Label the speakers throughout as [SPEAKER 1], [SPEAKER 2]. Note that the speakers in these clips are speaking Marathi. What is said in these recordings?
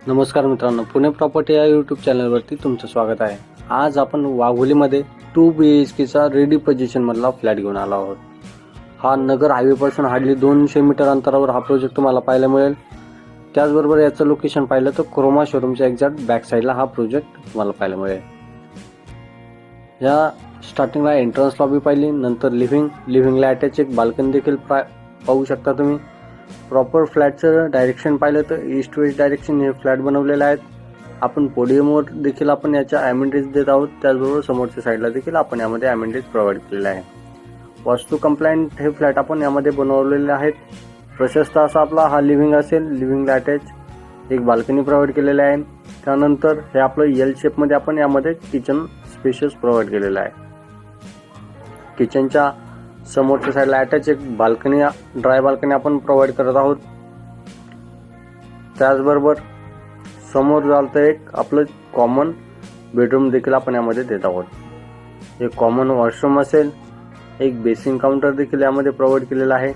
[SPEAKER 1] नमस्कार मित्रांनो, पुणे प्रॉपर्टी या यूट्यूब चॅनलवरती तुमचं स्वागत आहे. आज आपण वाघोलीमध्ये 2 BHKचा रेडी पोझिशनमधला फ्लॅट घेऊन आलो आहोत. हा नगर हायवेपासून हार्डली 200 मीटर अंतरावर हा प्रोजेक्ट तुम्हाला पाहायला मिळेल. त्याचबरोबर याचं लोकेशन पाहिलं तर क्रोमा शोरूमच्या एक्झॅक्ट बॅक साईडला हा प्रोजेक्ट तुम्हाला पाहायला मिळेल. या स्टार्टिंगला एंट्रन्स लॉबी पाहिली, नंतर लिव्हिंगला अटॅच एक बाल्कनी देखील पाहू शकता तुम्ही. प्रॉपर फ्लॅटचं डायरेक्शन पाहिलं तर ईस्ट वेस्ट डायरेक्शन हे फ्लॅट बनवलेले आहेत. आपण पोडियमवर देखील आपण याच्या ॲमेनिटीज देत आहोत. त्याचबरोबर समोरच्या साईडला देखील आपण यामध्ये ॲमेनिटीज प्रोव्हाइड केलेले आहे. वास्तू कंप्लायंट हे फ्लॅट आपण यामध्ये बनवलेले आहेत. प्रशस्त असा आपला हा लिव्हिंग असेल. लिव्हिंगला अटॅच एक बाल्कनी प्रोव्हाइड केलेली आहे. त्यानंतर हे आपलं एल शेपमध्ये आपण यामध्ये किचन स्पेशियस प्रोव्हाइड केलेलं आहे. किचनच्या समोरच्या साईडला अटॅच एक बाल्कनी, ड्राय बाल्कनी आपण प्रोव्हाइड करत आहोत. त्याचबरोबर समोर जाल तर एक आपलं कॉमन बेडरूम देखील आपण यामध्ये देत आहोत. एक कॉमन वॉशरूम असेल. एक बेसिन काउंटर देखील यामध्ये प्रोव्हाइड केलेला आहे.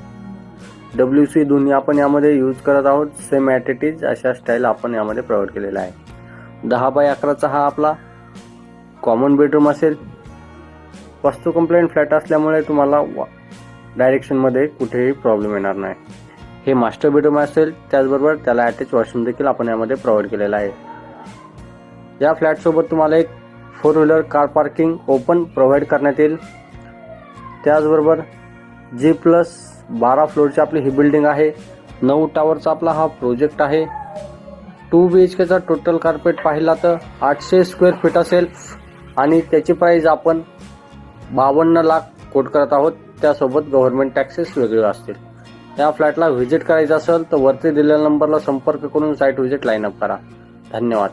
[SPEAKER 1] WC दोन्ही आपण यामध्ये यूज करत आहोत. सेम ॲटिटीज अशा स्टाईल आपण यामध्ये प्रोव्हाइड केलेला आहे. 10x11चा हा आपला कॉमन बेडरूम असेल. वास्तू कंप्लेंट फ्लॅट असल्यामुळे तुम्हाला डायरेक्शनमध्ये कुठेही प्रॉब्लेम येणार नाही. हे मास्टर बेडरूम असेल. त्याचबरोबर त्याला अटॅच वॉशरूम देखील आपण यामध्ये प्रोव्हाइड केलेला आहे. या फ्लॅटसोबत तुम्हाला एक 4 wheeler car parking open provide करण्यात येईल. त्याचबरोबर G+12 फ्लोअरची आपली ही बिल्डिंग आहे. 9 टावरचा आपला हा प्रोजेक्ट आहे. 2 BHKचा टोटल कार्पेट पाहिला तर 800 स्क्वेअर फीट असेल आणि त्याची प्राईस आपण 52 लाख कोट करत आहोत. त्यासोबत गव्हर्नमेंट टॅक्सेस वेगळे असतील. या फ्लॅटला व्हिजिट करायचं असेल तर वरती दिलेल्या नंबरला संपर्क करून साईट व्हिजिट लाईन अप करा. धन्यवाद.